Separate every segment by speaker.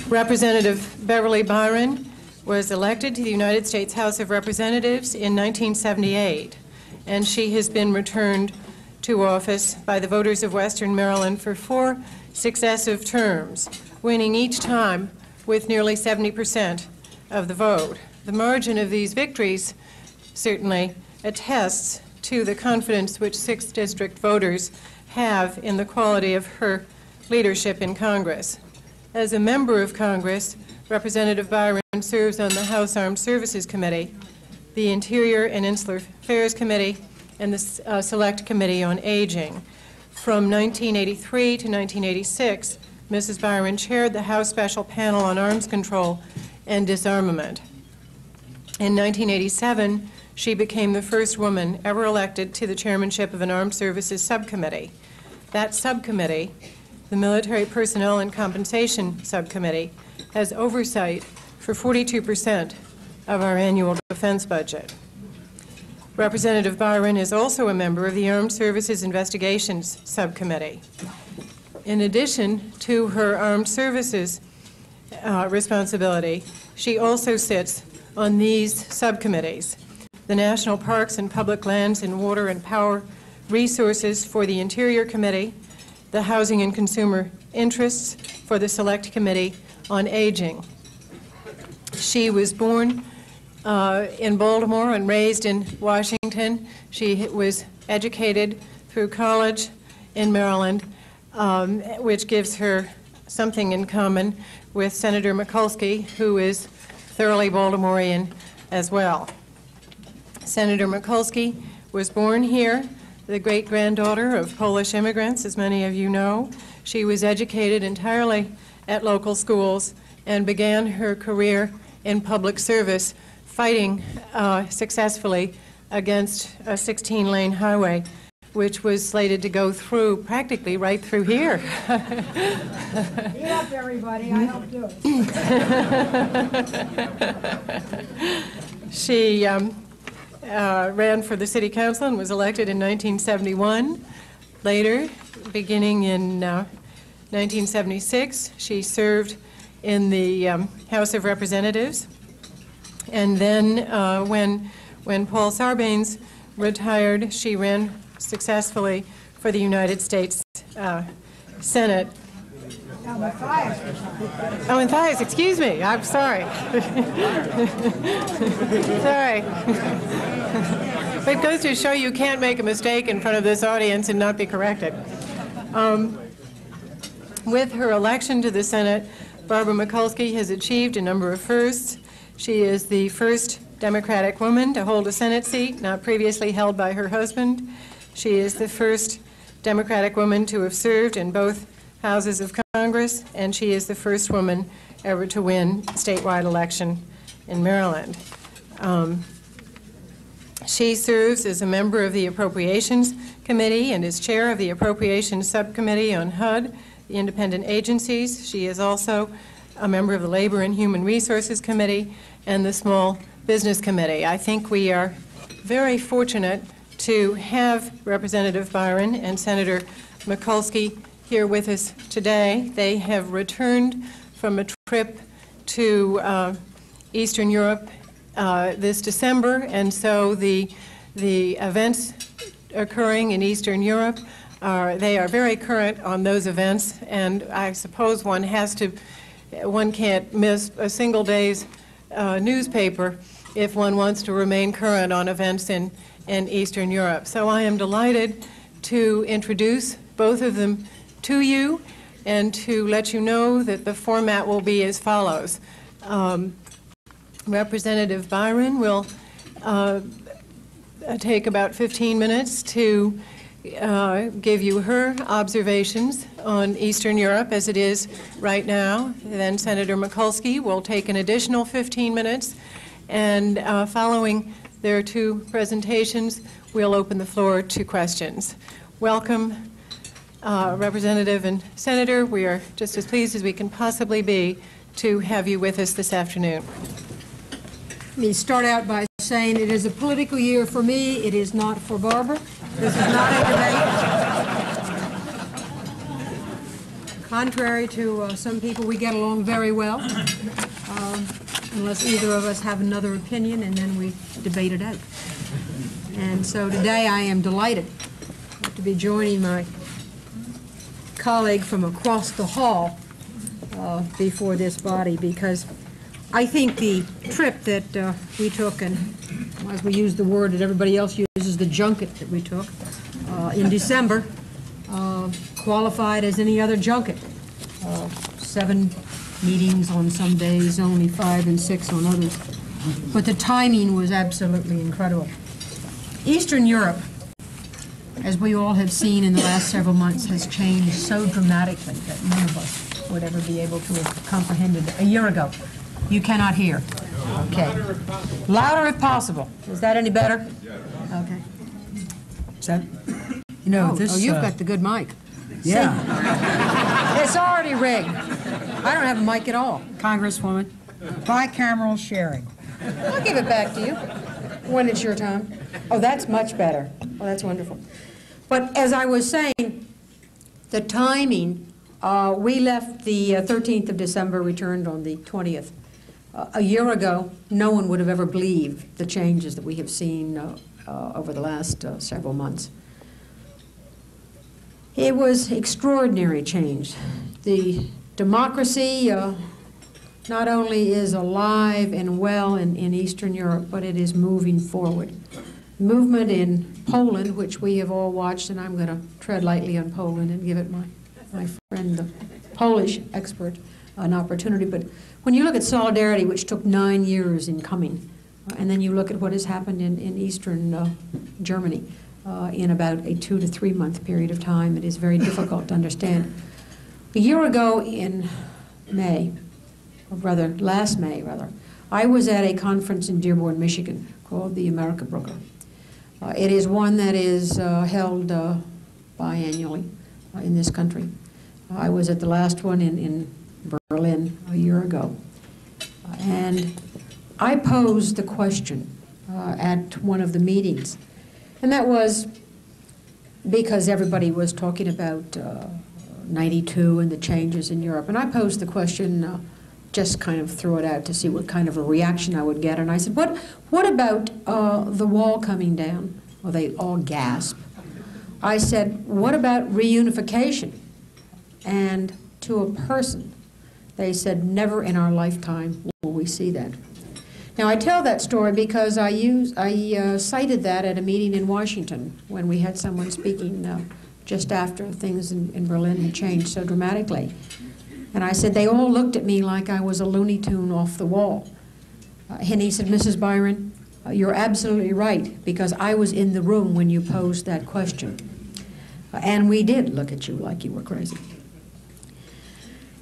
Speaker 1: Representative Beverly Byron was elected to the United States House of Representatives in 1978, and she has been returned to office by the voters of Western Maryland for 4 successive terms, winning each time with nearly 70% of the vote. The margin of these victories certainly attests to the confidence which 6th District voters have in the quality of her leadership in Congress. As a member of Congress, Representative Byron serves on the House Armed Services Committee, the Interior and Insular Affairs Committee, and the Select Committee on Aging. From 1983 to 1986, Mrs. Byron chaired the House Special Panel on Arms Control and Disarmament. In 1987, she became the first woman ever elected to the chairmanship of an Armed Services Subcommittee. That subcommittee, the Military Personnel and Compensation Subcommittee, has oversight for 42% of our annual defense budget. Representative Byron is also a member of the Armed Services Investigations Subcommittee. In addition to her armed services responsibility, she also sits on these subcommittees: the National Parks and Public Lands and Water and Power Resources for the Interior Committee, the Housing and Consumer Interests for the Select Committee on Aging. She was born in Baltimore and raised in Washington. She was educated through college in Maryland, which gives her something in common with Senator Mikulski, who is thoroughly Baltimorean as well. Senator Mikulski was born here, the great-granddaughter of Polish immigrants, as many of you know. She was educated entirely at local schools and began her career in public service, fighting successfully against a 16-lane highway, which was slated to go through, practically right through here.
Speaker 2: Get up, everybody. I helped do it.
Speaker 1: She ran for the City Council and was elected in 1971. Later, beginning in 1976, she served in the House of Representatives. And then when Paul Sarbanes retired, she ran successfully for the United States Senate. Oh, Matthias, excuse me. I'm sorry. Sorry. It goes to show you can't make a mistake in front of this audience and not be corrected. With her election to the Senate, Barbara Mikulski has achieved a number of firsts. She is the first Democratic woman to hold a Senate seat not previously held by her husband. She is the first Democratic woman to have served in both houses of Congress, and she is the first woman ever to win a statewide election in Maryland. She serves as a member of the Appropriations Committee and is chair of the Appropriations Subcommittee on HUD, the independent agencies. She is also a member of the Labor and Human Resources Committee and the Small Business Committee. I think we are very fortunate to have Representative Byron and Senator Mikulski here with us today. They have returned from a trip to Eastern Europe this December, and so the events occurring in Eastern Europe they are very current on those events, and I suppose one can't miss a single day's newspaper if one wants to remain current on events in Eastern Europe. So I am delighted to introduce both of them to you and to let you know that the format will be as follows. Representative Byron will take about 15 minutes to give you her observations on Eastern Europe as it is right now. Then Senator Mikulski will take an additional 15 minutes, and following their two presentations, we'll open the floor to questions. Welcome, Representative and Senator. We are just as pleased as we can possibly be to have you with us this afternoon.
Speaker 2: Let me start out by saying it is a political year for me. It is not for Barbara. This is not a debate. Contrary to some people, we get along very well, unless either of us have another opinion, and then we debate it out. And so today I am delighted to be joining my colleague from across the hall before this body, because I think the trip that we took, and as we use the word that everybody else uses, the junket that we took in December, qualified as any other junket. 7 meetings on some days, only 5 and 6 on others. But the timing was absolutely incredible. Eastern Europe, as we all have seen in the last several months, has changed so dramatically that none of us would ever be able to have comprehended a year ago. You cannot hear. Okay. Louder if possible. Is that any better? Okay.
Speaker 3: Is that, you know,
Speaker 2: Oh, you've got the good mic.
Speaker 3: yeah,
Speaker 2: It's already rigged. I don't have a mic at all.
Speaker 3: Congresswoman, bicameral sharing.
Speaker 2: I'll give it back to you when it's your time. Oh, that's much better. Oh, that's wonderful. But as I was saying, the timing, we left the 13th of December, returned on the 20th. A year ago, no one would have ever believed the changes that we have seen over the last several months. It was extraordinary change. The democracy not only is alive and well in Eastern Europe, but it is moving forward. Movement in Poland, which we have all watched, and I'm going to tread lightly on Poland and give it my friend, the Polish expert, an opportunity. But when you look at solidarity, which took 9 years in coming, and then you look at what has happened in Eastern Germany in about a 2 to 3 month period of time, it is very difficult to understand. A year ago in May, or rather last May, I was at a conference in Dearborn, Michigan called the America Brücke. It is one that is held biannually in this country. I was at the last one in Berlin a year ago. And I posed the question at one of the meetings, and that was because everybody was talking about 92 and the changes in Europe. And I posed the question, just kind of threw it out to see what kind of a reaction I would get. And I said, what about the wall coming down? Well, they all gasped. I said, what about reunification? And to a person, they said, never in our lifetime will we see that. Now, I tell that story because I cited that at a meeting in Washington when we had someone speaking just after things in Berlin had changed so dramatically. And I said, they all looked at me like I was a Looney Tune off the wall. And he said, Mrs. Byron, you're absolutely right, because I was in the room when you posed that question. And we did look at you like you were crazy.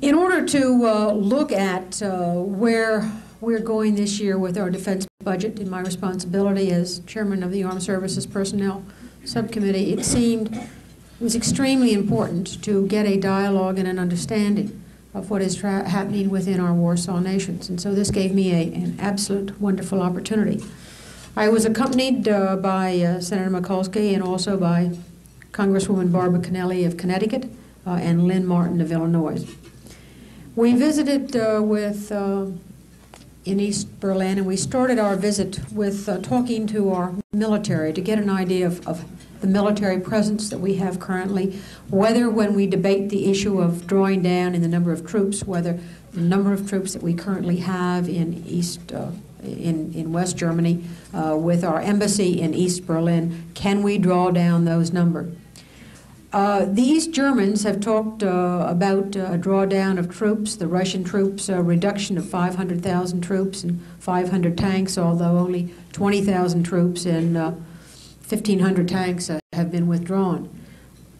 Speaker 2: In order to look at where we're going this year with our defense budget, in my responsibility as chairman of the Armed Services Personnel Subcommittee, it seemed it was extremely important to get a dialogue and an understanding of what is happening within our Warsaw nations. And so this gave me an absolute wonderful opportunity. I was accompanied by Senator Mikulski and also by Congresswoman Barbara Mikulski of Connecticut and Lynn Martin of Illinois. We visited in East Berlin, and we started our visit with talking to our military to get an idea of the military presence that we have currently, whether when we debate the issue of drawing down in the number of troops, whether the number of troops that we currently have in West Germany with our embassy in East Berlin, can we draw down those numbers? The East Germans have talked about a drawdown of troops, the Russian troops, a reduction of 500,000 troops and 500 tanks, although only 20,000 troops and 1,500 tanks have been withdrawn.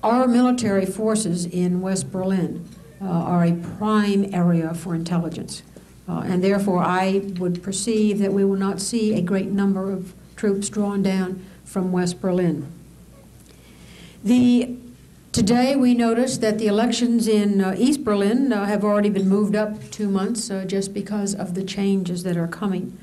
Speaker 2: Our military forces in West Berlin are a prime area for intelligence, and therefore I would perceive that we will not see a great number of troops drawn down from West Berlin. Today we noticed that the elections in East Berlin have already been moved up 2 months just because of the changes that are coming.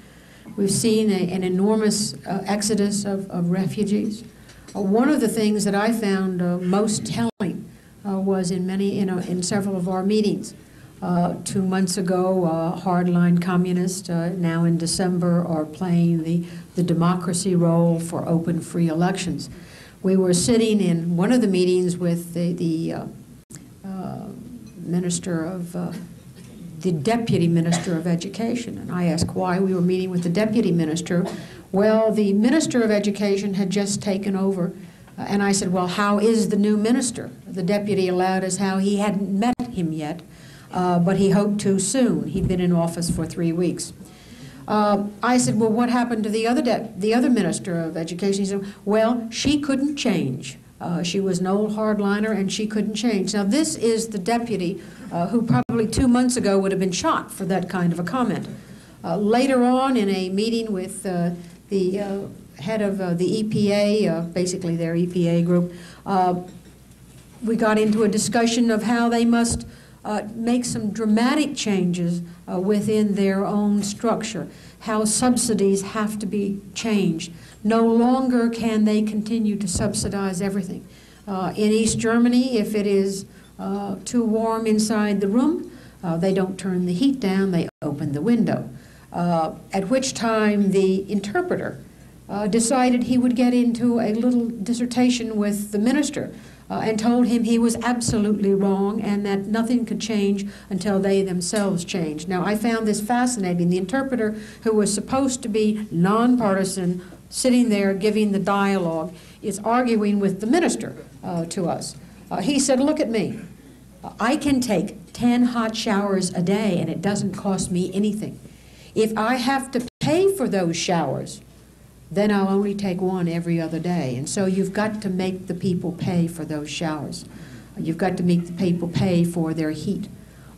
Speaker 2: We've seen an enormous exodus of refugees. One of the things that I found most telling was was in several of our meetings. 2 months ago, hardline communists, now in December, are playing the democracy role for open, free elections. We were sitting in one of the meetings with the minister of, the deputy minister of education, and I asked why we were meeting with the deputy minister. Well, the minister of education had just taken over, and I said, well, how is the new minister? The deputy allowed us how he hadn't met him yet, but he hoped to soon. He'd been in office for 3 weeks. I said, well, what happened to the other minister of education? He said, well, she couldn't change. She was an old hardliner, and she couldn't change. Now, this is the deputy who probably 2 months ago would have been shot for that kind of a comment. Later on, in a meeting with the head of the EPA, basically their EPA group, we got into a discussion of how they must make some dramatic changes within their own structure, how subsidies have to be changed. No longer can they continue to subsidize everything. In East Germany, if it is too warm inside the room, they don't turn the heat down, they open the window. At which time the interpreter decided he would get into a little dissertation with the minister and told him he was absolutely wrong and that nothing could change until they themselves changed. Now, I found this fascinating. The interpreter, who was supposed to be nonpartisan, sitting there giving the dialogue, is arguing with the minister to us. He said, look at me. I can take 10 hot showers a day and it doesn't cost me anything. If I have to pay for those showers, then I'll only take one every other day. And so you've got to make the people pay for those showers. You've got to make the people pay for their heat.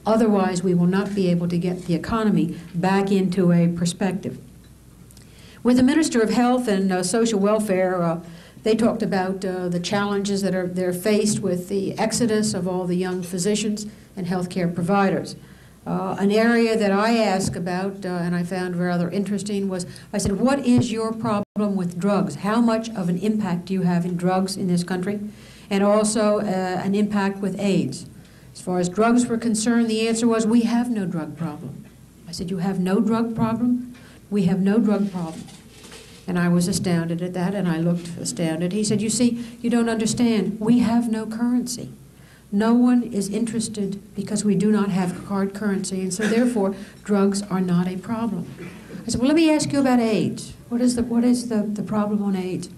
Speaker 2: Otherwise, we will not be able to get the economy back into a perspective. With the Minister of Health and Social Welfare, they talked about the challenges that they're faced with the exodus of all the young physicians and healthcare providers. An area that I asked about and I found rather interesting was, I said, what is your problem with drugs? How much of an impact do you have in drugs in this country? And also an impact with AIDS. As far as drugs were concerned, the answer was, we have no drug problem. I said, you have no drug problem? We have no drug problem. And I was astounded at that, and I looked astounded. He said, you see, you don't understand. We have no currency. No one is interested because we do not have hard currency, and so therefore drugs are not a problem. I said, well, let me ask you about AIDS. What is the problem on AIDS?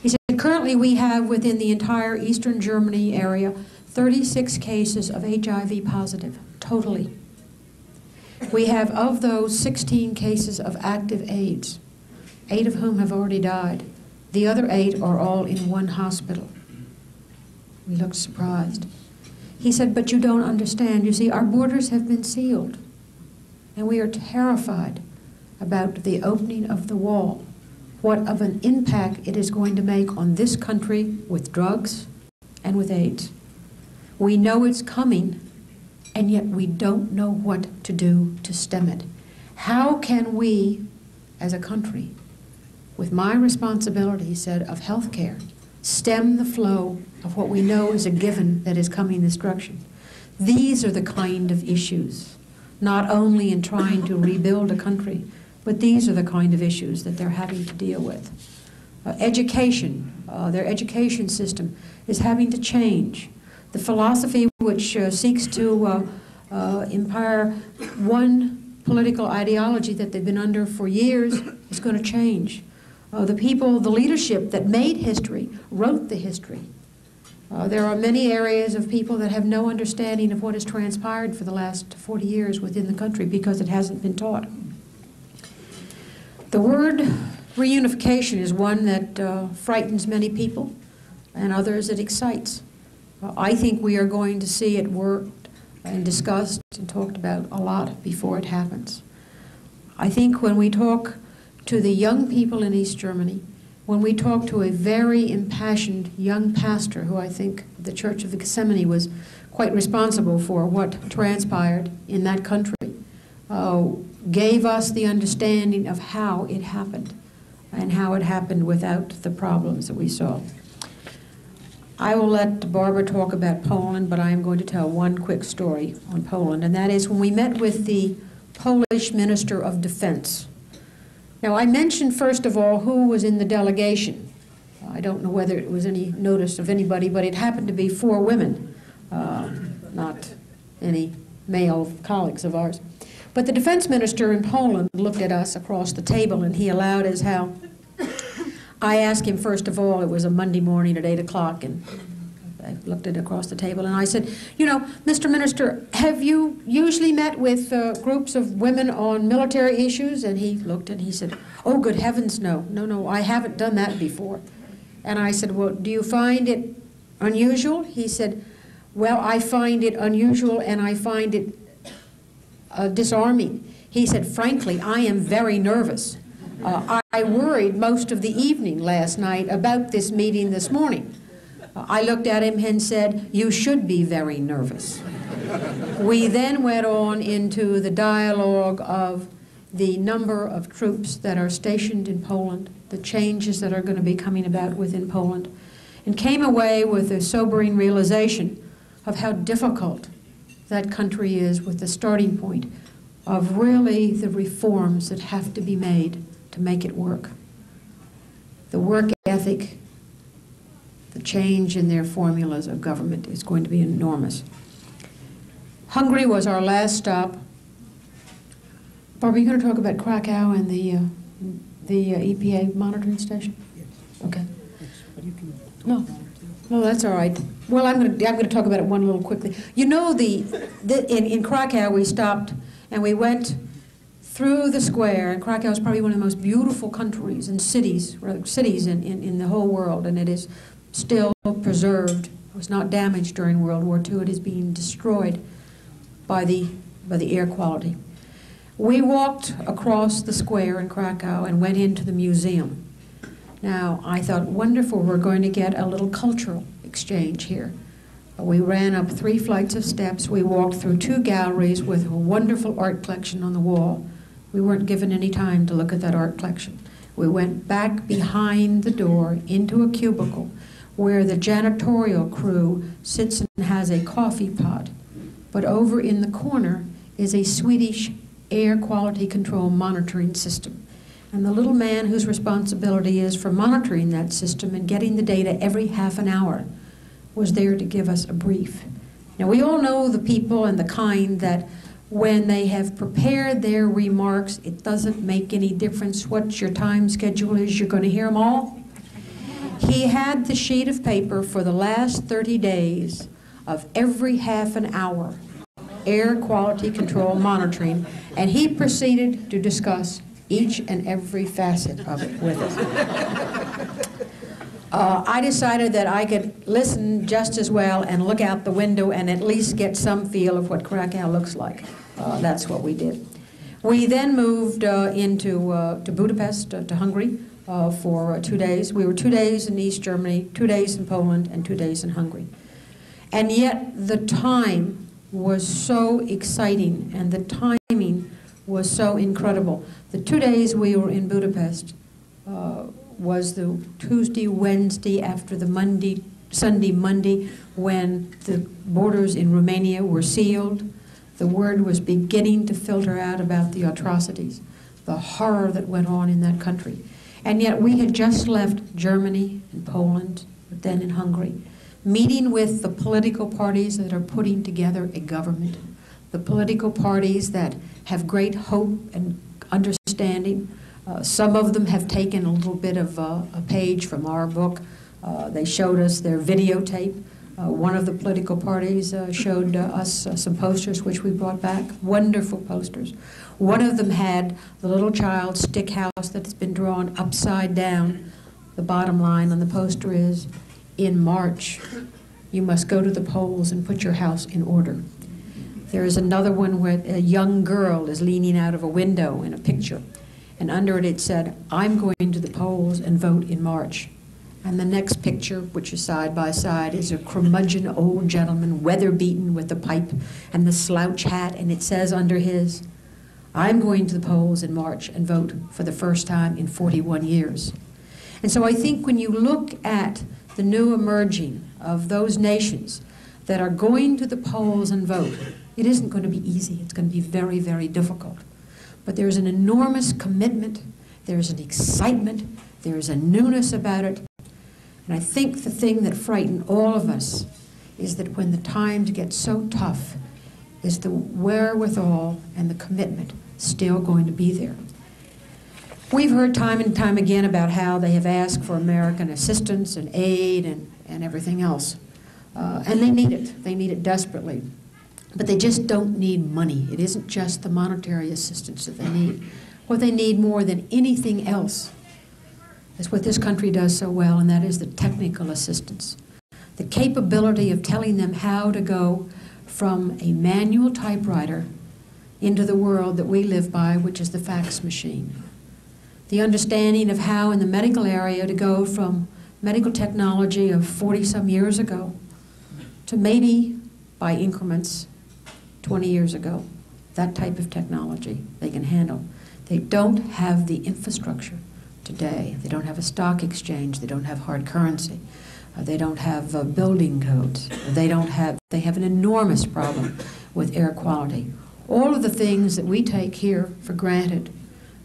Speaker 2: He said, currently we have within the entire Eastern Germany area 36 cases of HIV positive, totally. We have of those 16 cases of active AIDS, 8 of whom have already died. The other 8 are all in one hospital. We looked surprised. He said, but you don't understand. You see, our borders have been sealed, and we are terrified about the opening of the wall, what of an impact it is going to make on this country with drugs and with AIDS. We know it's coming, and yet we don't know what to do to stem it. How can we, as a country, with my responsibility, he said, of health care, stem the flow of what we know is a given that is coming this direction? These are the kind of issues, not only in trying to rebuild a country, but these are the kind of issues that they're having to deal with. Education, their education system is having to change. The philosophy which seeks to empower one political ideology that they've been under for years is going to change. The people, the leadership that made history, wrote the history. There are many areas of people that have no understanding of what has transpired for the last 40 years within the country because it hasn't been taught. The word reunification is one that frightens many people, and others it excites. I think we are going to see it worked and discussed and talked about a lot before it happens. I think when we talk to the young people in East Germany, when we talk to a very impassioned young pastor who I think the Church of the Gethsemane was quite responsible for what transpired in that country, gave us the understanding of how it happened and how it happened without the problems that we saw. I will let Barbara talk about Poland, but I am going to tell one quick story on Poland, and that is when we met with the Polish Minister of Defense. Now, I mentioned, first of all, who was in the delegation. I don't know whether it was any notice of anybody, but it happened to be 4 women, not any male colleagues of ours. But the defense minister in Poland looked at us across the table, and he allowed us how I asked him, first of all, it was a Monday morning at 8 o'clock, and I looked at it across the table, and I said, you know, Mr. Minister, have you usually met with groups of women on military issues? And he looked and he said, oh, good heavens, no. No, I haven't done that before. And I said, well, do you find it unusual? He said, well, I find it unusual and I find it disarming. He said, frankly, I am very nervous. I worried most of the evening last night about this meeting this morning. I looked at him and said, you should be very nervous. We then went on into the dialogue of the number of troops that are stationed in Poland, the changes that are going to be coming about within Poland, and came away with a sobering realization of how difficult that country is with the starting point of really the reforms that have to be made to make it work. The work ethic, the change in their formulas of government is going to be enormous. Hungary was our last stop. Barbara, are you going to talk about Krakow and the EPA monitoring station?
Speaker 4: Yes.
Speaker 2: Okay.
Speaker 4: No.
Speaker 2: No, that's all right. Well, I'm going to talk about it one little quickly. You know, in Krakow we stopped and we went through the square, and Krakow is probably one of the most beautiful countries and cities in the whole world, and it is still preserved. It was not damaged during World War II. It is being destroyed by the air quality. We walked across the square in Krakow and went into the museum. Now, I thought, wonderful, we're going to get a little cultural exchange here. We ran up 3 flights of steps. We walked through 2 galleries with a wonderful art collection on the wall. We weren't given any time to look at that art collection. We went back behind the door into a cubicle where the janitorial crew sits and has a coffee pot. But over in the corner is a Swedish air quality control monitoring system. And the little man whose responsibility is for monitoring that system and getting the data every half an hour was there to give us a brief. Now, we all know the people and the kind that when they have prepared their remarks, it doesn't make any difference what your time schedule is, you're going to hear them all. He had the sheet of paper for the last 30 days of every half an hour air quality control monitoring, and he proceeded to discuss each and every facet of it with us. I decided that I could listen just as well and look out the window and at least get some feel of what Krakow looks like. That's what we did. We then moved to Budapest, to Hungary, for 2 days. We were 2 days in East Germany, 2 days in Poland, and 2 days in Hungary. And yet the time was so exciting and the timing was so incredible. The 2 days we were in Budapest was the Tuesday, Wednesday after the Sunday, Monday, when the borders in Romania were sealed. The word was beginning to filter out about the atrocities, the horror that went on in that country. And yet we had just left Germany and Poland, but then in Hungary, meeting with the political parties that are putting together a government, the political parties that have great hope and understanding. Some of them have taken a little bit of a page from our book. They showed us their videotape. One of the political parties showed us some posters which we brought back, wonderful posters. One of them had the little child's stick house that's been drawn upside down. The bottom line on the poster is, in March, you must go to the polls and put your house in order. There is another one where a young girl is leaning out of a window in a picture, and under it said, I'm going to the polls and vote in March. And the next picture, which is side by side, is a curmudgeon old gentleman, weather-beaten with the pipe and the slouch hat, and it says under his, I'm going to the polls in March and vote for the first time in 41 years. And so I think when you look at the new emerging of those nations that are going to the polls and vote, it isn't going to be easy. It's going to be very, very difficult. But there's an enormous commitment, there's an excitement, there's a newness about it. And I think the thing that frightened all of us is that when the times get so tough, is the wherewithal and the commitment still going to be there. We've heard time and time again about how they have asked for American assistance and aid and everything else. And they need it. They need it desperately. But they just don't need money. It isn't just the monetary assistance that they need. What they need more than anything else is what this country does so well, and that is the technical assistance. The capability of telling them how to go from a manual typewriter into the world that we live by, which is the fax machine. The understanding of how in the medical area to go from medical technology of 40-some years ago to maybe by increments 20 years ago. That type of technology they can handle. They don't have the infrastructure today. They don't have a stock exchange. They don't have hard currency. They don't have building codes. They have an enormous problem with air quality. All of the things that we take here for granted,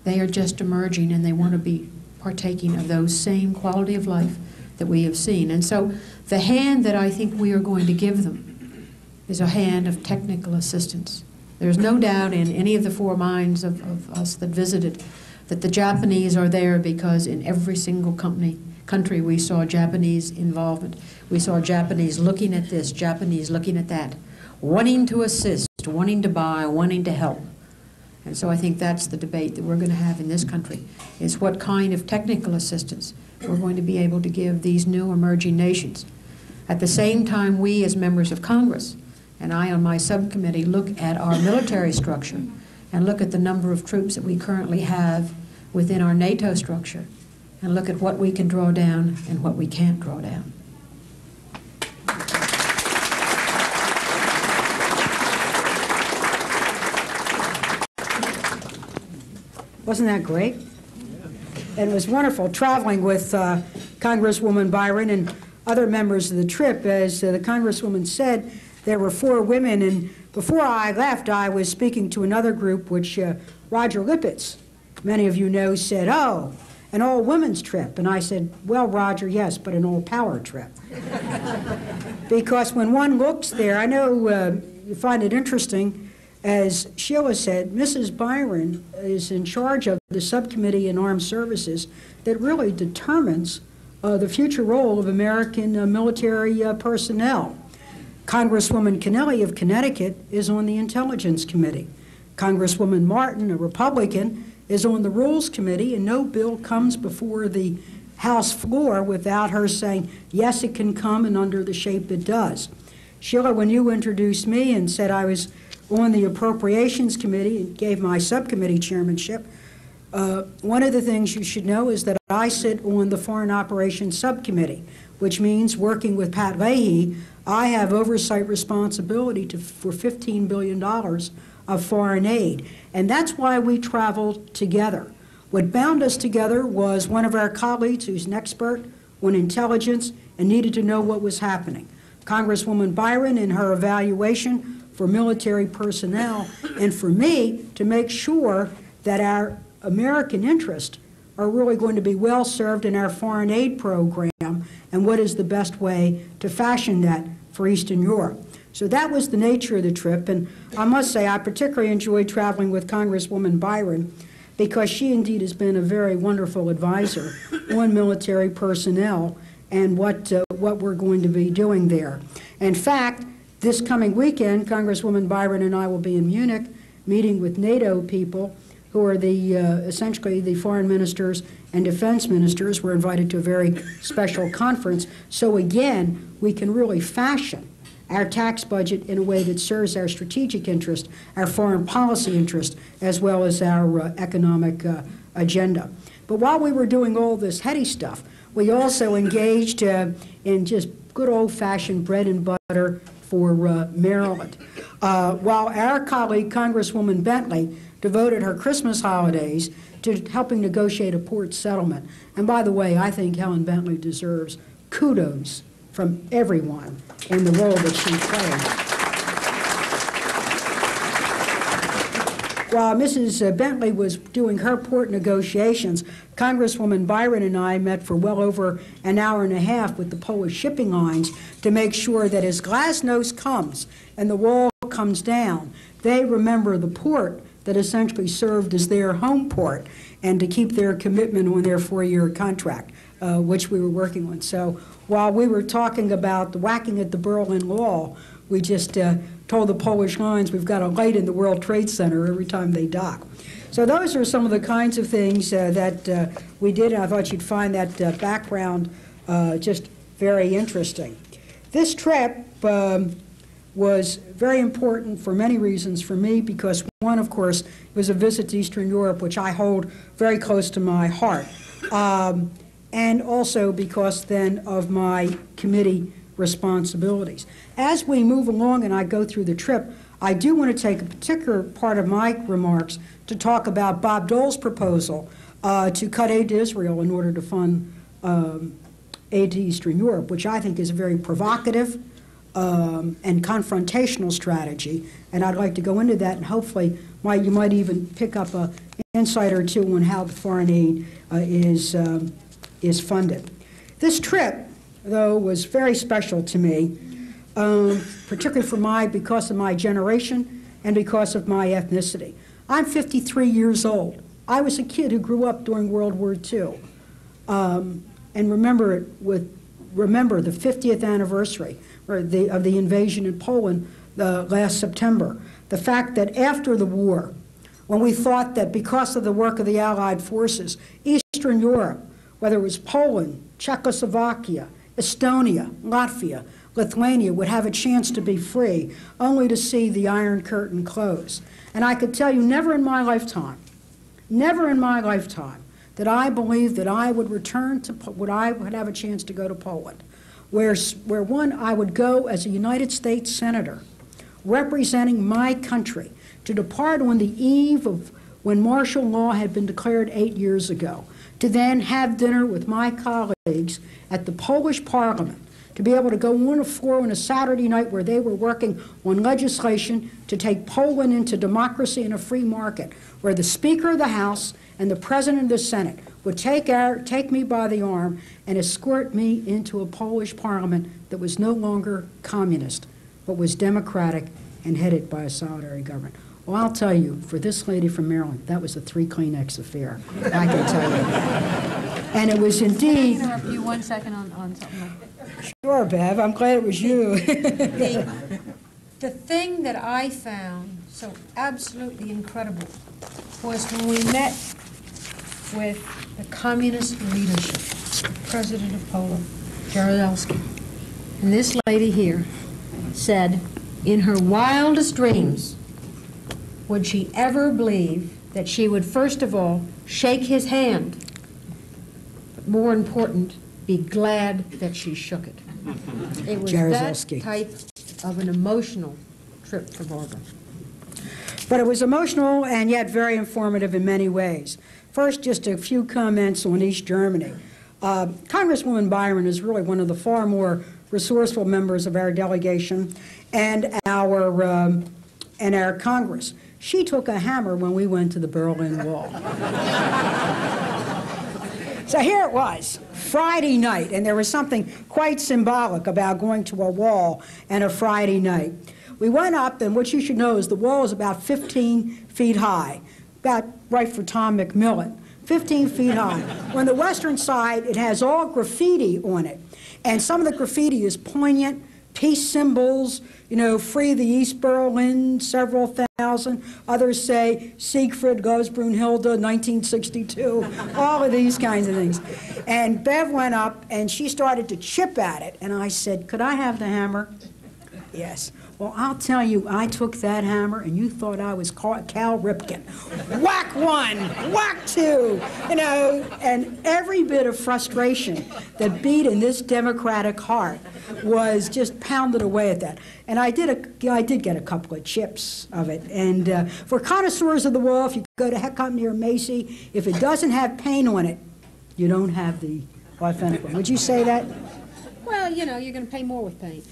Speaker 2: they are just emerging, and they want to be partaking of those same quality of life that we have seen. And so the hand that I think we are going to give them is a hand of technical assistance. There's no doubt in any of the four minds of us that visited that the Japanese are there because in every single country we saw Japanese involvement. We saw Japanese looking at this, Japanese looking at that, wanting to assist, wanting to buy, wanting to help. And so I think that's the debate that we're going to have in this country, is what kind of technical assistance we're going to be able to give these new emerging nations. At the same time, we as members of Congress, and I on my subcommittee, look at our military structure and look at the number of troops that we currently have within our NATO structure and look at what we can draw down and what we can't draw down.
Speaker 3: Wasn't that great? And it was wonderful traveling with Congresswoman Byron and other members of the trip. As the Congresswoman said, there were 4 women, and before I left, I was speaking to another group, which Roger Lippitz, many of you know, said, "Oh, an all-women's trip." And I said, "Well, Roger, yes, but an all-power trip." Because when one looks there, I know you find it interesting, as Sheila said, Mrs. Byron is in charge of the subcommittee in armed services that really determines the future role of American military personnel. Congresswoman Kennelly of Connecticut is on the Intelligence Committee. Congresswoman Martin, a Republican, is on the Rules Committee, and no bill comes before the House floor without her saying, yes, it can come, and under the shape it does. Sheila, when you introduced me and said I was on the Appropriations Committee and gave my subcommittee chairmanship, one of the things you should know is that I sit on the Foreign Operations Subcommittee, which means working with Pat Leahy, I have oversight responsibility for $15 billion of foreign aid. And that's why we traveled together. What bound us together was one of our colleagues who's an expert on intelligence and needed to know what was happening. Congresswoman Byron in her evaluation for military personnel, and for me to make sure that our American interests are really going to be well served in our foreign aid program, and what is the best way to fashion that for Eastern Europe. So that was the nature of the trip, and I must say I particularly enjoyed traveling with Congresswoman Byron because she indeed has been a very wonderful advisor on military personnel and what we're going to be doing there. In fact, this coming weekend, Congresswoman Byron and I will be in Munich meeting with NATO people who are essentially the foreign ministers and defense ministers. We're invited to a very special conference. So again, we can really fashion our tax budget in a way that serves our strategic interest, our foreign policy interest, as well as our economic agenda. But while we were doing all this heady stuff, we also engaged in just good old-fashioned bread and butter for Maryland. While our colleague, Congresswoman Bentley, devoted her Christmas holidays to helping negotiate a port settlement. And by the way, I think Helen Bentley deserves kudos from everyone in the role that she played. While Mrs. Bentley was doing her port negotiations, Congresswoman Byron and I met for well over an hour and a half with the Polish shipping lines to make sure that as Glasnost comes and the wall comes down, they remember the port that essentially served as their home port and to keep their commitment on their 4-year contract, which we were working on. So while we were talking about whacking at the Berlin Wall, we just told the Polish lines we've got a light in the World Trade Center every time they dock. So those are some of the kinds of things that we did, and I thought you'd find that background just very interesting. This trip was very important for many reasons for me, because one, of course, was a visit to Eastern Europe, which I hold very close to my heart, and also because then of my committee responsibilities. As we move along and I go through the trip, I do want to take a particular part of my remarks to talk about Bob Dole's proposal to cut aid to Israel in order to fund aid to Eastern Europe, which I think is a very provocative and confrontational strategy, and I'd like to go into that, and hopefully you might even pick up an insight or two on how the foreign aid is funded. This trip, though, was very special to me, particularly because of my generation and because of my ethnicity. I'm 53 years old. I was a kid who grew up during World War II, and remember the 50th anniversary of the invasion in Poland last September. The fact that after the war, when we thought that because of the work of the Allied forces, Eastern Europe, whether it was Poland, Czechoslovakia, Estonia, Latvia, Lithuania, would have a chance to be free, only to see the Iron Curtain close. And I could tell you, never in my lifetime, that I believed that I would return to, I would have a chance to go to Poland, where I would go as a United States Senator, representing my country, to depart on the eve of when martial law had been declared 8 years ago, to then have dinner with my colleagues at the Polish Parliament, to be able to go on a floor on a Saturday night where they were working on legislation to take Poland into democracy and a free market, where the Speaker of the House and the President of the Senate would take me by the arm and escort me into a Polish parliament that was no longer communist, but was democratic and headed by a solidary government. Well, I'll tell you, for this lady from Maryland, that was a 3 Kleenex affair, I can tell you. And it was indeed...
Speaker 2: Can I interrupt you 1 second on something?
Speaker 3: Sure, Bev, I'm glad it was you.
Speaker 2: The thing that I found so absolutely incredible was when we met with the communist leadership, the President of Poland, Jaruzelski. And this lady here said, in her wildest dreams, would she ever believe that she would, first of all, shake his hand, but more important, be glad that she shook it. It was
Speaker 3: Jaruzelski.
Speaker 2: that type of an emotional trip for Barbara.
Speaker 3: But it was emotional and yet very informative in many ways. First, just a few comments on East Germany. Congresswoman Byron is really one of the far more resourceful members of our delegation and our Congress. She took a hammer when we went to the Berlin Wall. So here it was, Friday night, and there was something quite symbolic about going to a wall and a Friday night. We went up, and what you should know is the wall is about 15 feet high, about right for Tom McMillan, 15 feet high. On the western side, it has all graffiti on it, and some of the graffiti is poignant, peace symbols, you know, free the East Berlin, several thousand. Others say Siegfried goes Brunhilde, 1962, all of these kinds of things. And Bev went up and she started to chip at it. And I said, could I have the hammer? Yes. Well, I'll tell you, I took that hammer and you thought I was Cal Ripken. Whack 1, whack 2, you know, and every bit of frustration that beat in this democratic heart was just pounded away at that. And I did get a couple of chips of it. And for connoisseurs of the wall, if you go to Heck Company or Macy, if it doesn't have paint on it, you don't have the authentic one. Would you say that?
Speaker 2: Well, Well, you know, you're going to pay more with paint.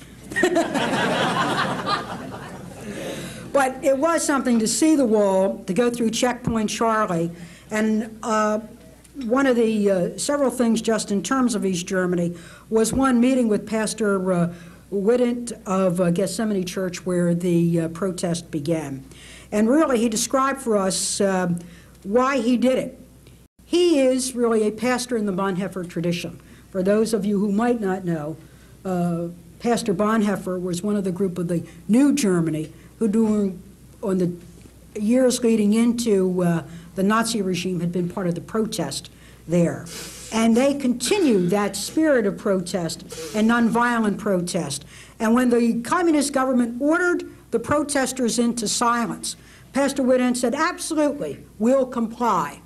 Speaker 3: But it was something to see the wall, to go through Checkpoint Charlie, and one of the several things just in terms of East Germany was one meeting with Pastor Whittent of Gethsemane Church where the protest began. And really he described for us why he did it. He is really a pastor in the Bonhoeffer tradition. For those of you who might not know, Pastor Bonhoeffer was one of the group of the New Germany who during on the years leading into the Nazi regime had been part of the protest there. And they continued that spirit of protest and nonviolent protest. And when the communist government ordered the protesters into silence, Pastor Whittent said, absolutely, we'll comply.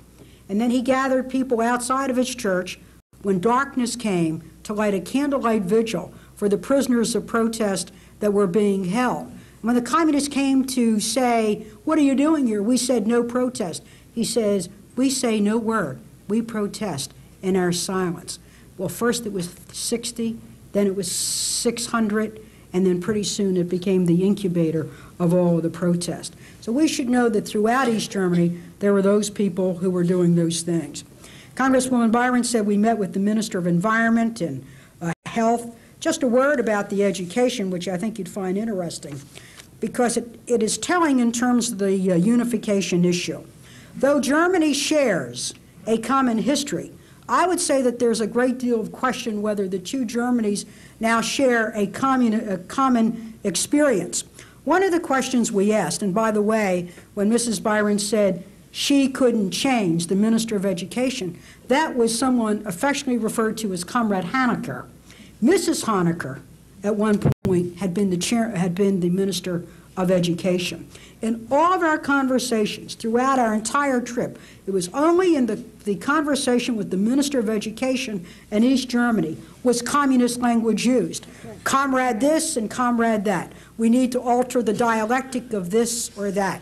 Speaker 3: And then he gathered people outside of his church when darkness came to light a candlelight vigil for the prisoners of protest that were being held. When the communists came to say, what are you doing here? We said no protest. He says, we say no word. We protest in our silence. Well, first it was 60, then it was 600, and then pretty soon it became the incubator of all of the protest. So we should know that throughout East Germany, there were those people who were doing those things. Congresswoman Byron said we met with the Minister of Environment and Health. Just a word about the education, which I think you'd find interesting, because it is telling in terms of the unification issue. Though Germany shares a common history, I would say that there's a great deal of question whether the two Germanys now share a common experience. One of the questions we asked, and by the way, when Mrs. Byron said she couldn't change the Minister of Education, that was someone affectionately referred to as Comrade Honecker. Mrs. Honecker, at one point, had been the Minister of Education. In all of our conversations throughout our entire trip, it was only in the conversation with the Minister of Education in East Germany was communist language used. Comrade this and comrade that. We need to alter the dialectic of this or that,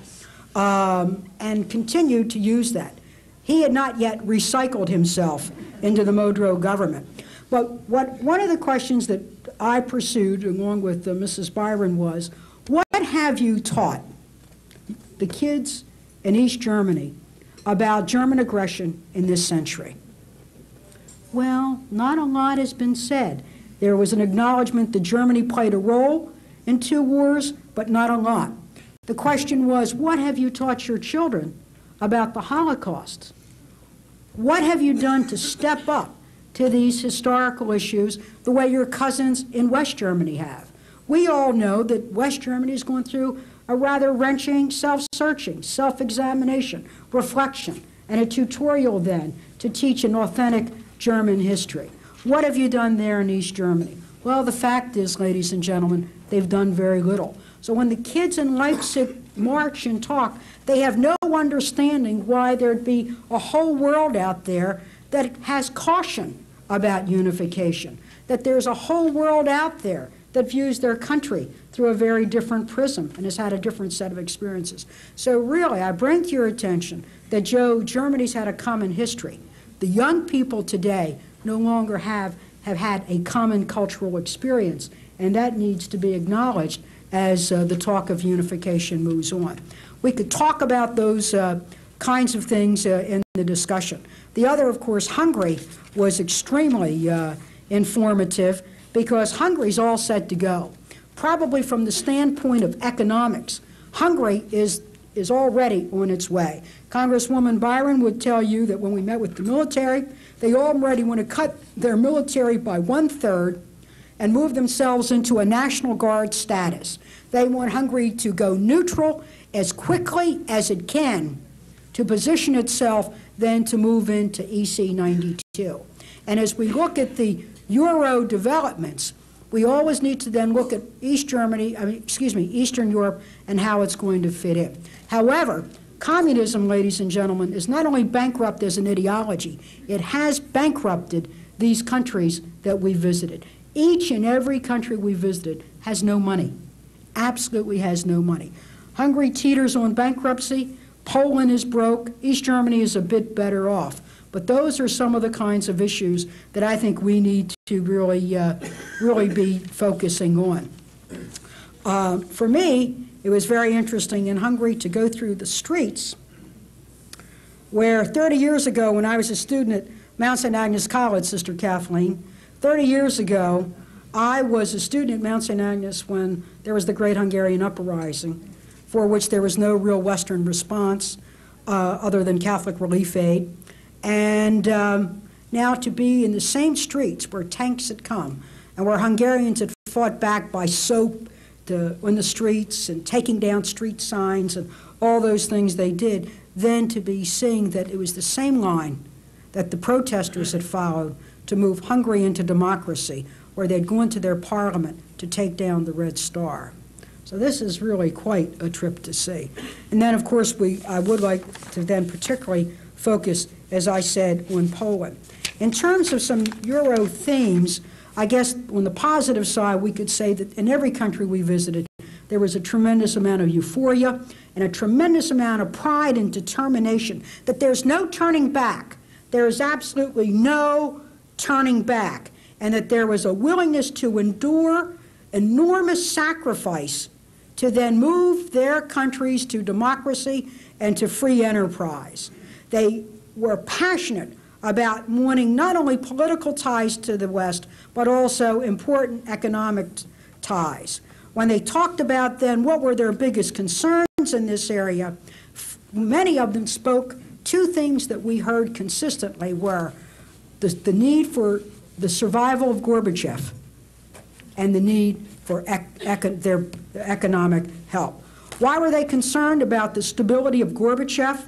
Speaker 3: and continued to use that. He had not yet recycled himself into the Modrow government. But one of the questions that I pursued along with Mrs. Byron was, what have you taught the kids in East Germany about German aggression in this century? Well, not a lot has been said. There was an acknowledgement that Germany played a role in two wars, but not a lot. The question was, what have you taught your children about the Holocaust? What have you done to step up to these historical issues the way your cousins in West Germany have? We all know that West Germany is going through a rather wrenching self-searching, self-examination, reflection, and a tutorial then to teach an authentic German history. What have you done there in East Germany? Well, the fact is, ladies and gentlemen, they've done very little. So when the kids in Leipzig march and talk, they have no understanding why there'd be a whole world out there that has caution about unification, that there's a whole world out there that views their country through a very different prism and has had a different set of experiences. So really, I bring to your attention that Germany's had a common history. The young people today no longer have had a common cultural experience, and that needs to be acknowledged as the talk of unification moves on. We could talk about those kinds of things in the discussion. The other, of course, Hungary was extremely informative because Hungary's all set to go. Probably from the standpoint of economics, Hungary is already on its way. Congresswoman Byron would tell you that when we met with the military, they already want to cut their military by 1/3 and move themselves into a National Guard status. They want Hungary to go neutral as quickly as it can to position itself then to move into EC 92. And as we look at the Euro developments, we always need to then look at Eastern Europe and how it's going to fit in. However, communism, ladies and gentlemen, is not only bankrupt as an ideology, it has bankrupted these countries that we visited. Each and every country we visited has no money, absolutely has no money. Hungary teeters on bankruptcy, Poland is broke, East Germany is a bit better off. But those are some of the kinds of issues that I think we need to really really be focusing on. For me, it was very interesting in Hungary to go through the streets where 30 years ago when I was a student at Mount St. Agnes College, Sister Kathleen, 30 years ago, I was a student at Mount St. Agnes when there was the Great Hungarian Uprising, for which there was no real Western response other than Catholic Relief Aid. And now to be in the same streets where tanks had come and where Hungarians had fought back by soap in the streets and taking down street signs and all those things they did, then to be seeing that it was the same line that the protesters had followed to move Hungary into democracy, where they'd gone to their parliament to take down the Red Star. So this is really quite a trip to see. And then, of course, I would like to then particularly focus, as I said, on Poland. In terms of some Euro themes, I guess on the positive side, we could say that in every country we visited, there was a tremendous amount of euphoria and a tremendous amount of pride and determination that there's no turning back. There is absolutely no turning back, and that there was a willingness to endure enormous sacrifice to then move their countries to democracy and to free enterprise. They were passionate about wanting not only political ties to the West, but also important economic ties. When they talked about then what were their biggest concerns in this area, many of them spoke two things that we heard consistently were the need for the survival of Gorbachev and the need for their economic help. Why were they concerned about the stability of Gorbachev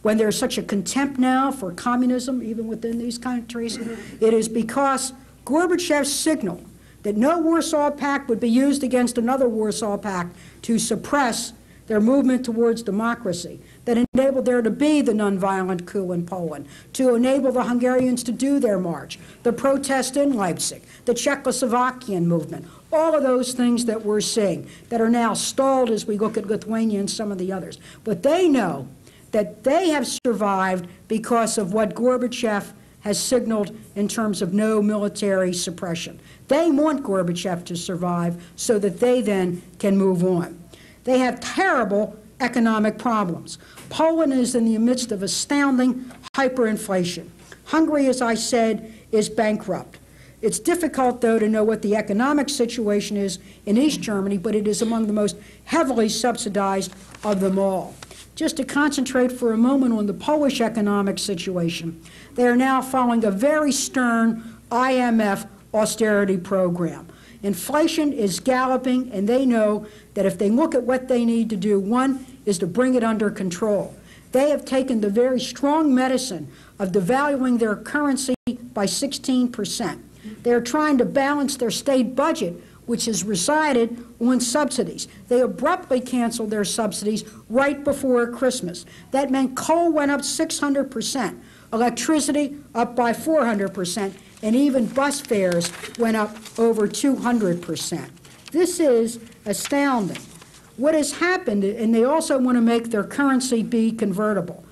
Speaker 3: when there's such a contempt now for communism, even within these countries? It is because Gorbachev signaled that no Warsaw Pact would be used against another Warsaw Pact to suppress their movement towards democracy, that enabled there to be the nonviolent coup in Poland, to enable the Hungarians to do their march, the protest in Leipzig, the Czechoslovakian movement, all of those things that we're seeing that are now stalled as we look at Lithuania and some of the others. But they know that they have survived because of what Gorbachev has signaled in terms of no military suppression. They want Gorbachev to survive so that they then can move on. They have terrible economic problems. Poland is in the midst of astounding hyperinflation. Hungary, as I said, is bankrupt. It's difficult, though, to know what the economic situation is in East Germany, but it is among the most heavily subsidized of them all. Just to concentrate for a moment on the Polish economic situation, they are now following a very stern IMF austerity program. Inflation is galloping, and they know that if they look at what they need to do, one is to bring it under control. They have taken the very strong medicine of devaluing their currency by 16%. They're trying to balance their state budget, which has resided on subsidies. They abruptly canceled their subsidies right before Christmas. That meant coal went up 600%, electricity up by 400%, and even bus fares went up over 200%. This is astounding. What has happened, and they also want to make their currency be convertible.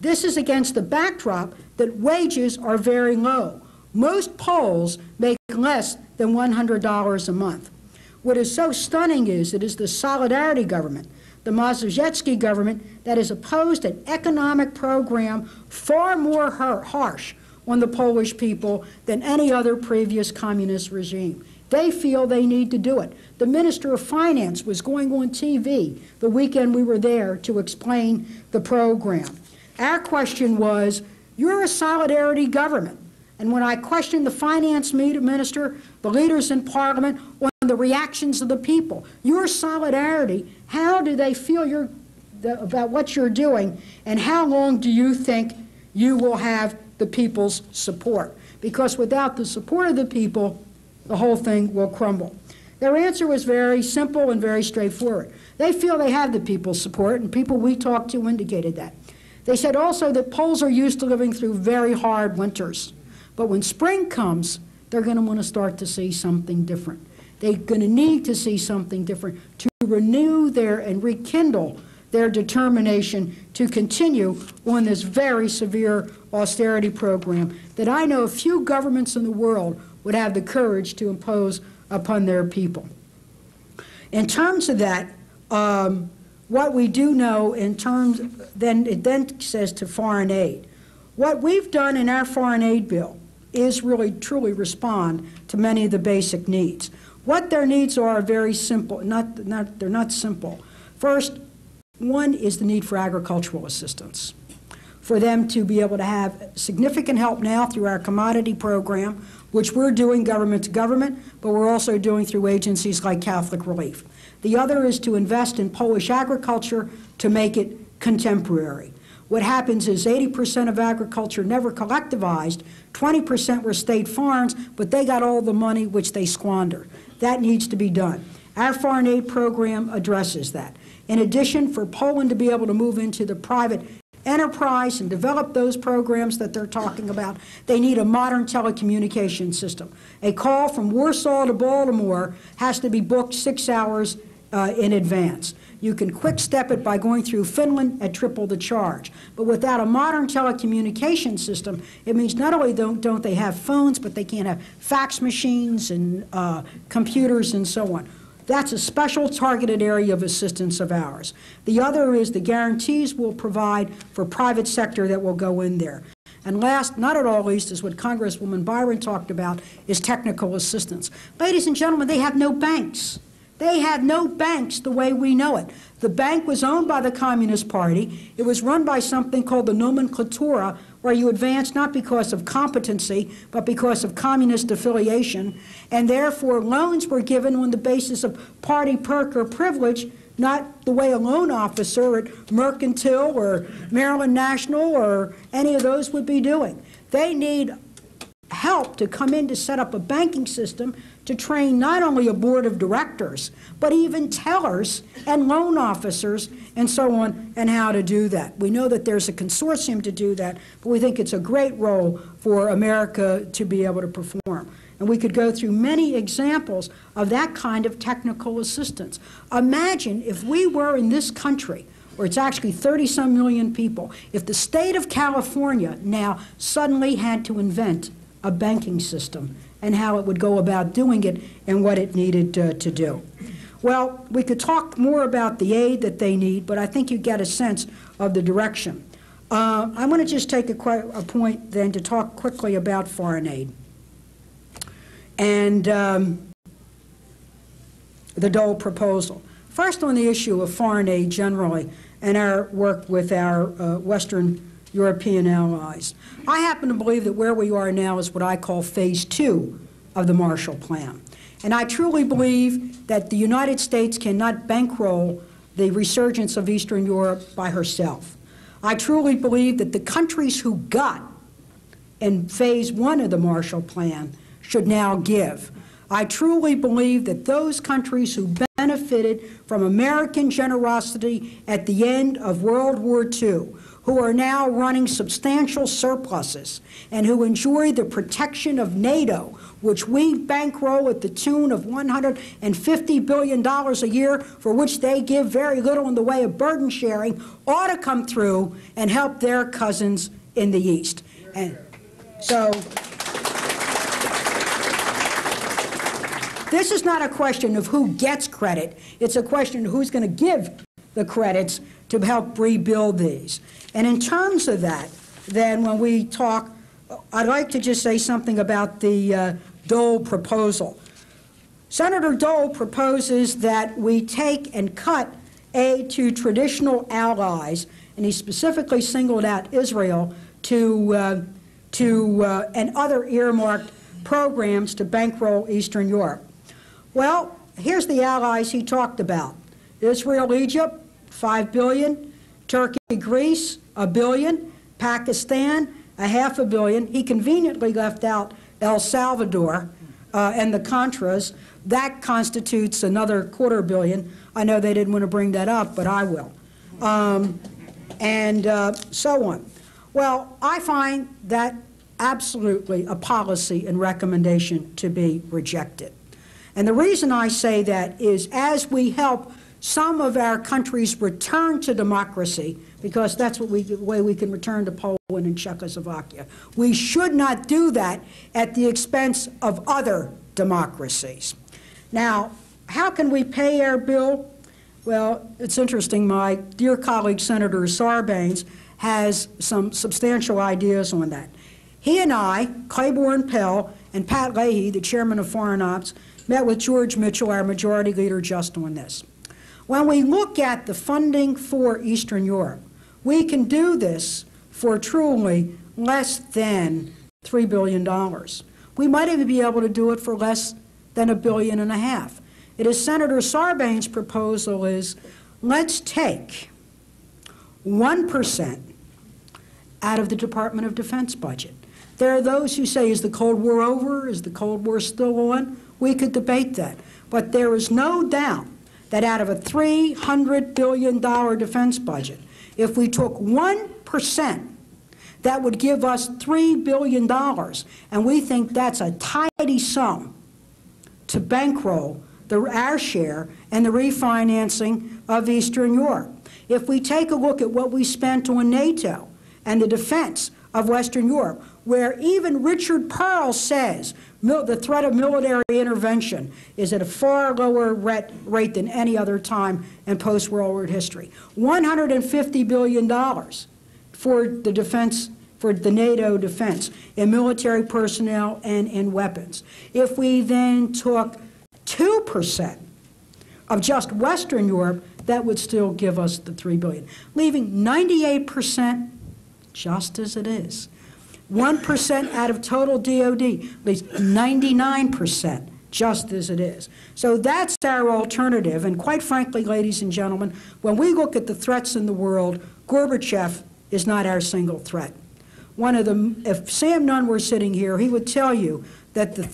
Speaker 3: This is against the backdrop that wages are very low. Most Poles make less than $100 a month. What is so stunning is it is the Solidarity government, the Mazowiecki government, that has opposed an economic program far more harsh on the Polish people than any other previous communist regime. They feel they need to do it. The Minister of Finance was going on TV the weekend we were there to explain the program. Our question was, you're a solidarity government. And when I questioned the finance minister, the leaders in Parliament, on the reactions of the people, your solidarity, how do they feel about what you're doing, and how long do you think you will have the people's support? Because without the support of the people, the whole thing will crumble. Their answer was very simple and very straightforward. They feel they have the people's support, and people we talked to indicated that. They said also that Poles are used to living through very hard winters. But when spring comes, they're going to want to start to see something different. They're going to need to see something different to renew and rekindle their determination to continue on this very severe austerity program that I know few governments in the world would have the courage to impose upon their people. In terms of that, what we do know in terms, it then says to foreign aid. What we've done in our foreign aid bill is really truly respond to many of the basic needs. What their needs are very simple, they're not simple. First, one is the need for agricultural assistance, for them to be able to have significant help now through our commodity program, which we're doing government to government, but we're also doing through agencies like Catholic Relief. The other is to invest in Polish agriculture to make it contemporary. What happens is 80% of agriculture never collectivized, 20% were state farms, but they got all the money which they squander. That needs to be done. Our foreign aid program addresses that. In addition, for Poland to be able to move into the private enterprise and develop those programs that they're talking about, they need a modern telecommunication system. A call from Warsaw to Baltimore has to be booked 6 hours in advance. You can quick step it by going through Finland at triple the charge. But without a modern telecommunication system, it means not only don't they have phones, but they can't have fax machines and computers and so on. That's a special targeted area of assistance of ours. The other is the guarantees we'll provide for private sector that will go in there. And last, not at all least, is what Congresswoman Byron talked about, is technical assistance. Ladies and gentlemen, they have no banks. They had no banks the way we know it. The bank was owned by the Communist Party. It was run by something called the nomenclatura, where you advance not because of competency, but because of communist affiliation. And therefore, loans were given on the basis of party perk or privilege, not the way a loan officer at Mercantile or Maryland National or any of those would be doing. They need help to come in to set up a banking system to train not only a board of directors, but even tellers and loan officers and so on, and how to do that. We know that there's a consortium to do that, but we think it's a great role for America to be able to perform. And we could go through many examples of that kind of technical assistance. Imagine if we were in this country, where it's actually 30-some million people, if the state of California now suddenly had to invent a banking system and how it would go about doing it and what it needed to do. Well, we could talk more about the aid that they need, but I think you get a sense of the direction. I want to just take a point then to talk quickly about foreign aid and the Dole proposal. First, on the issue of foreign aid generally and our work with our Western European allies. I happen to believe that where we are now is what I call phase 2 of the Marshall Plan. And I truly believe that the United States cannot bankroll the resurgence of Eastern Europe by herself. I truly believe that the countries who got in phase 1 of the Marshall Plan should now give. I truly believe that those countries who benefited from American generosity at the end of World War II, who are now running substantial surpluses and who enjoy the protection of NATO, which we bankroll at the tune of $150 billion a year, for which they give very little in the way of burden sharing, ought to come through and help their cousins in the East. And so this is not a question of who gets credit. It's a question of who's going to give the credits to help rebuild these. And in terms of that, then when we talk, I'd like to just say something about the Dole proposal. Senator Dole proposes that we take and cut aid to traditional allies, and he specifically singled out Israel and other earmarked programs to bankroll Eastern Europe. Well, here's the allies he talked about. Israel, Egypt, $5 billion. Turkey, Greece, $1 billion. Pakistan, $500 million. He conveniently left out El Salvador and the Contras. That constitutes another $250 million. I know they didn't want to bring that up, but I will. And so on. Well, I find that absolutely a policy and recommendation to be rejected. And the reason I say that is as we help some of our countries return to democracy, because that's what the way we can return to Poland and Czechoslovakia. We should not do that at the expense of other democracies. Now, how can we pay our bill? Well, it's interesting. My dear colleague, Senator Sarbanes, has some substantial ideas on that. He and I, Claiborne Pell, and Pat Leahy, the chairman of Foreign Ops, met with George Mitchell, our majority leader, just on this. When we look at the funding for Eastern Europe, we can do this for truly less than $3 billion. We might even be able to do it for less than $1.5 billion. It is Senator Sarbanes' proposal is, let's take 1% out of the Department of Defense budget. There are those who say, is the Cold War over? Is the Cold War still on? We could debate that. But there is no doubt that out of a $300 billion defense budget, if we took 1%, that would give us $3 billion. And we think that's a tidy sum to bankroll our share and the refinancing of Eastern Europe. If we take a look at what we spent on NATO and the defense of Western Europe, where even Richard Pearl says the threat of military intervention is at a far lower rate than any other time in post-World War history. $150 billion for the defense, for the NATO defense, in military personnel and in weapons. If we then took 2% of just Western Europe, that would still give us the $3 billion, leaving 98% just as it is. 1% out of total DOD leaves 99% just as it is. So that's our alternative. And quite frankly, ladies and gentlemen, when we look at the threats in the world, Gorbachev is not our single threat. If Sam Nunn were sitting here, he would tell you that the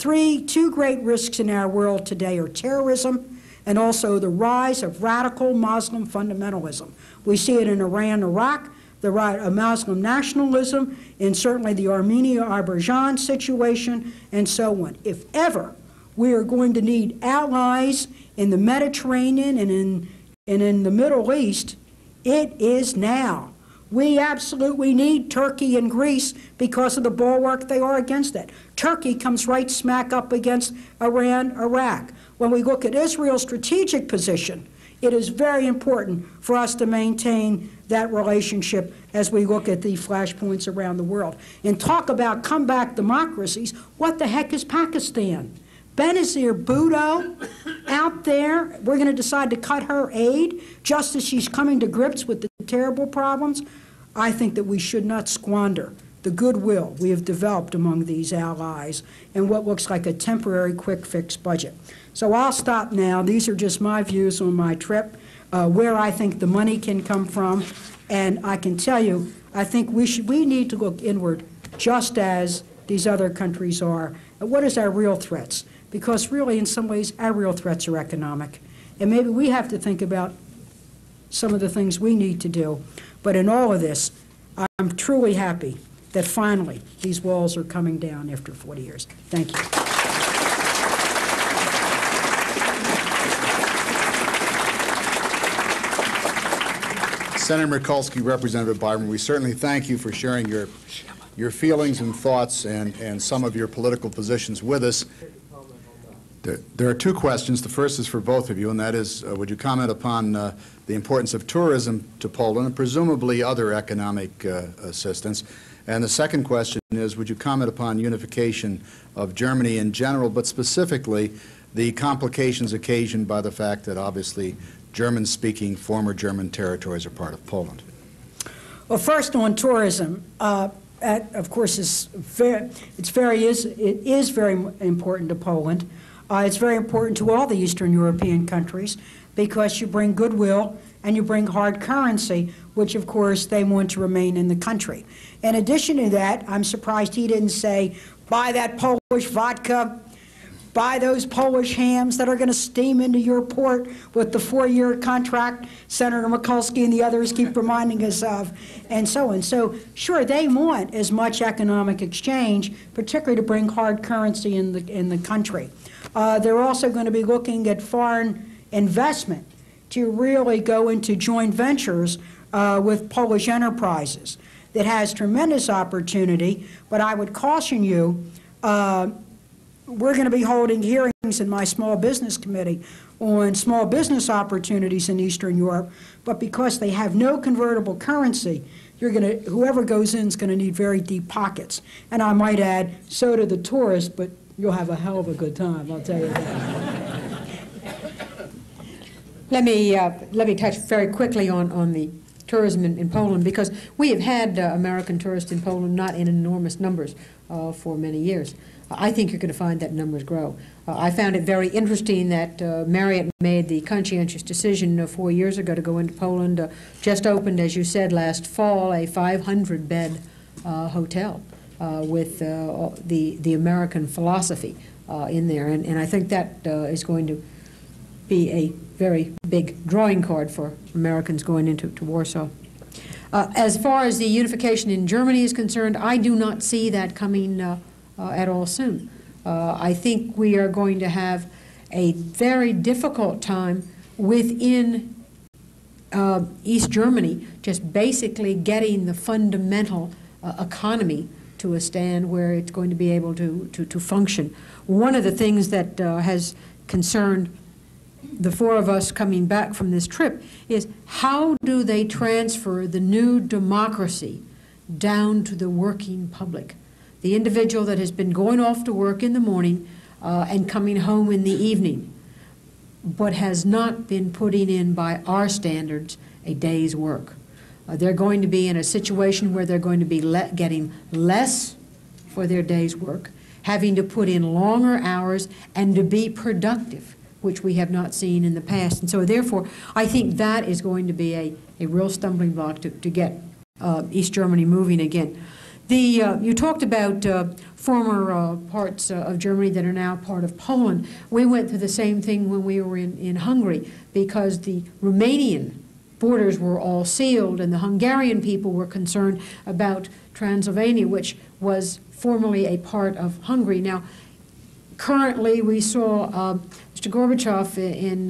Speaker 3: two great risks in our world today are terrorism and also the rise of radical Muslim fundamentalism. We see it in Iran, Iraq, the rise of Muslim nationalism, and certainly the Armenia-Azerbaijan situation, and so on. If ever we are going to need allies in the Mediterranean and in the Middle East, it is now. We absolutely need Turkey and Greece because of the bulwark they are against that. Turkey comes right smack up against Iran, Iraq. When we look at Israel's strategic position, it is very important for us to maintain that relationship as we look at the flashpoints around the world. And talk about comeback democracies, what the heck is Pakistan? Benazir Bhutto out there, we're going to decide to cut her aid just as she's coming to grips with the terrible problems. I think that we should not squander the goodwill we have developed among these allies in what looks like a temporary quick fix budget. So I'll stop now. These are just my views on my trip, where I think the money can come from. And I can tell you, I think we need to look inward just as these other countries are. And what is our real threats? Because really, in some ways, our real threats are economic. And maybe we have to think about some of the things we need to do. But in all of this, I'm truly happy that finally these walls are coming down after 40 years. Thank you.
Speaker 5: Senator Mikulski, Representative Byron, we certainly thank you for sharing your feelings and thoughts and some of your political positions with us. There are two questions. The first is for both of you, and that is, would you comment upon the importance of tourism to Poland and presumably other economic assistance? And the second question is, would you comment upon unification of Germany in general, but specifically the complications occasioned by the fact that obviously German-speaking former German territories are part of Poland?
Speaker 3: Well, first on tourism, of course, it is very important to Poland. It's very important to all the Eastern European countries because you bring goodwill and you bring hard currency, which, of course, they want to remain in the country. In addition to that, I'm surprised he didn't say, buy that Polish vodka, buy those Polish hams that are going to steam into your port with the 4-year contract Senator Mikulski and the others keep reminding us of, and so on. So, sure, they want as much economic exchange, particularly to bring hard currency in the country. They're also going to be looking at foreign investment to really go into joint ventures with Polish enterprises. That has tremendous opportunity, but I would caution you, we're going to be holding hearings in my small business committee on small business opportunities in Eastern Europe, but because they have no convertible currency, whoever goes in is going to need very deep pockets. And I might add, so do the tourists, but you'll have a hell of a good time, I'll tell you that.
Speaker 2: Let me touch very quickly on the tourism in Poland, because we have had American tourists in Poland, not in enormous numbers, for many years. I think you're going to find that numbers grow. I found it very interesting that Marriott made the conscientious decision 4 years ago to go into Poland. Just opened, as you said, last fall, a 500-bed hotel with the American philosophy in there, and I think that is going to be a very big drawing card for Americans going into Warsaw. As far as the unification in Germany is concerned, I do not see that coming at all soon. I think we are going to have a very difficult time within East Germany, just basically getting the fundamental economy to a stand where it's going to be able to function. One of the things that has concerned the four of us coming back from this trip is, how do they transfer the new democracy down to the working public? The individual that has been going off to work in the morning and coming home in the evening, but has not been putting in, by our standards, a day's work. They're going to be in a situation where they're going to be getting less for their day's work, having to put in longer hours, and to be productive, which we have not seen in the past. And so therefore, I think that is going to be a real stumbling block to get East Germany moving again. You talked about former parts of Germany that are now part of Poland. We went through the same thing when we were in Hungary, because the Romanian borders were all sealed, and the Hungarian people were concerned about Transylvania, which was formerly a part of Hungary. Now, currently, we saw Mr. Gorbachev in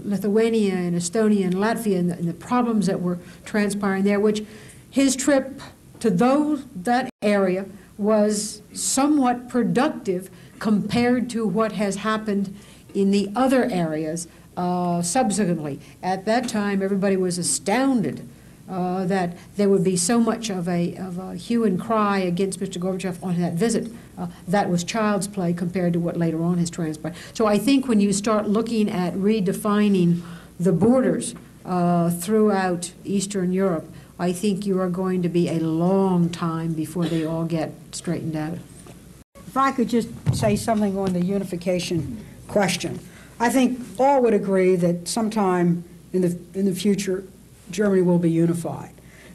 Speaker 2: Lithuania and Estonia and Latvia, and the problems that were transpiring there, which his trip to that area was somewhat productive compared to what has happened in the other areas subsequently. At that time, everybody was astounded that there would be so much of a hue and cry against Mr. Gorbachev on that visit. That was child's play compared to what later on has transpired. So I think when you start looking at redefining the borders throughout Eastern Europe, I think you are going to be a long time before they all get straightened out.
Speaker 3: If I could just say something on the unification question. I think all would agree that sometime in the future, Germany will be unified.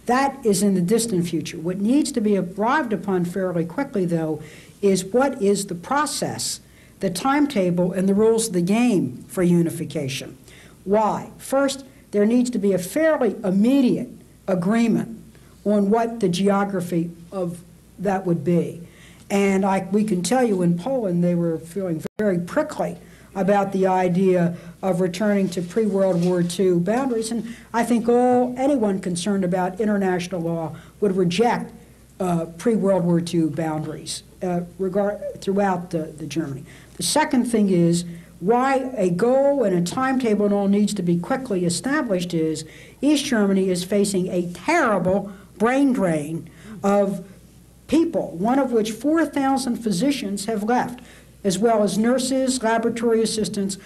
Speaker 3: That is in the distant future. What needs to be arrived upon fairly quickly, though, is what is the process, the timetable, and the rules of the game for unification. Why? First, there needs to be a fairly immediate agreement on what the geography of that would be. And we can tell you in Poland, they were feeling very prickly about the idea of returning to pre-World War II boundaries. And I think anyone concerned about international law would reject pre-World War II boundaries throughout the Germany. The second thing is, why a goal and a timetable and all needs to be quickly established is East Germany is facing a terrible brain drain of people, one of which 4,000 physicians have left, as well as nurses, laboratory assistants,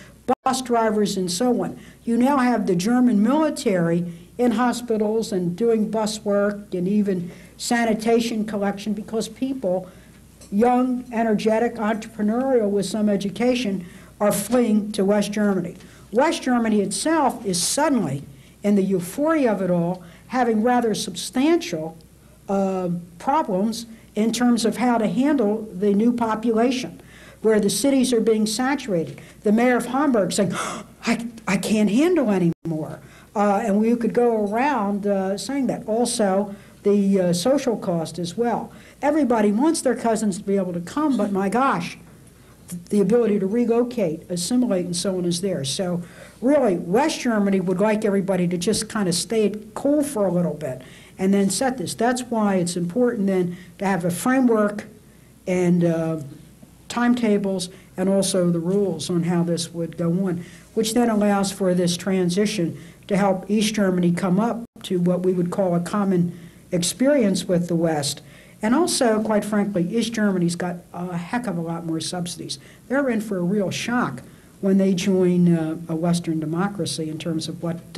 Speaker 3: bus drivers, and so on. You now have the German military in hospitals and doing bus work and even sanitation collection, because people, young, energetic, entrepreneurial with some education, are fleeing to West Germany. West Germany itself is suddenly, in the euphoria of it all, having rather substantial problems in terms of how to handle the new population, where the cities are being saturated. The mayor of Hamburg saying, I can't handle anymore. And we could go around saying that. Also, the social cost as well. Everybody wants their cousins to be able to come, but my gosh, the ability to relocate, assimilate, and so on is there. So really, West Germany would like everybody to just kind of stay cool for a little bit and then set this. That's why it's important then to have a framework and timetables and also the rules on how this would go on, which then allows for this transition to help East Germany come up to what we would call a common experience with the West. And also, quite frankly, East Germany's got a heck of a lot more subsidies. They're in for a real shock when they join a Western democracy in terms of what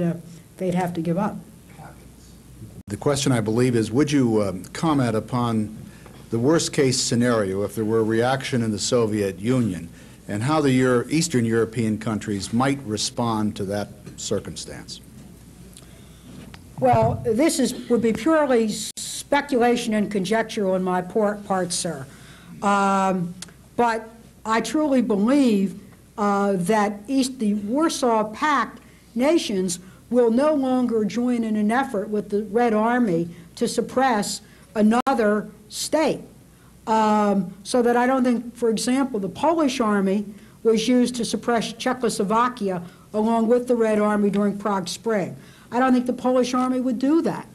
Speaker 3: they'd have to give up.
Speaker 5: The question, I believe, is would you comment upon the worst-case scenario if there were a reaction in the Soviet Union and how the Eastern European countries might respond to that circumstance?
Speaker 3: Well, this would be purely speculation and conjecture on my part, sir. But I truly believe that the Warsaw Pact nations will no longer join in an effort with the Red Army to suppress another state. So that I don't think, for example, the Polish Army was used to suppress Czechoslovakia along with the Red Army during Prague Spring. I don't think the Polish Army would do that.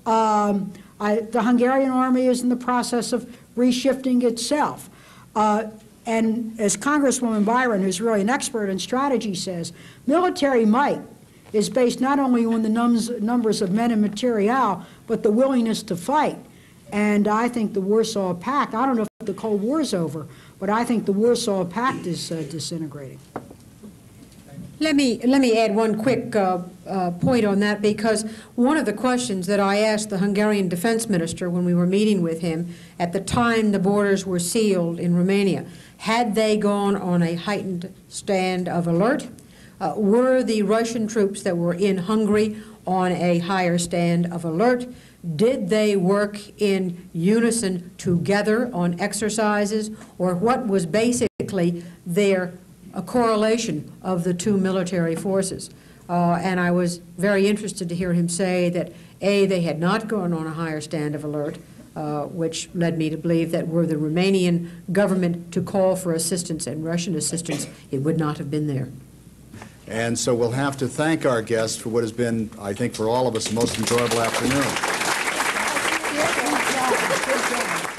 Speaker 3: The Hungarian Army is in the process of reshifting itself. And as Congresswoman Byron, who's really an expert in strategy, says, military might is based not only on the numbers of men and material, but the willingness to fight. And I think the Warsaw Pact, I don't know if the Cold War's over, but I think the Warsaw Pact is disintegrating.
Speaker 2: Let me add one quick point on that, because one of the questions that I asked the Hungarian defense minister when we were meeting with him at the time the borders were sealed in Romania, had they gone on a heightened stand of alert? Were the Russian troops that were in Hungary on a higher stand of alert? Did they work in unison together on exercises, or what was basically their correlation of the two military forces? And I was very interested to hear him say that, A, they had not gone on a higher stand of alert, which led me to believe that were the Romanian government to call for assistance and Russian assistance, it would not have been there.
Speaker 5: And so we'll have to thank our guests for what has been, I think, for all of us, the most enjoyable afternoon.
Speaker 3: Good job. Good job.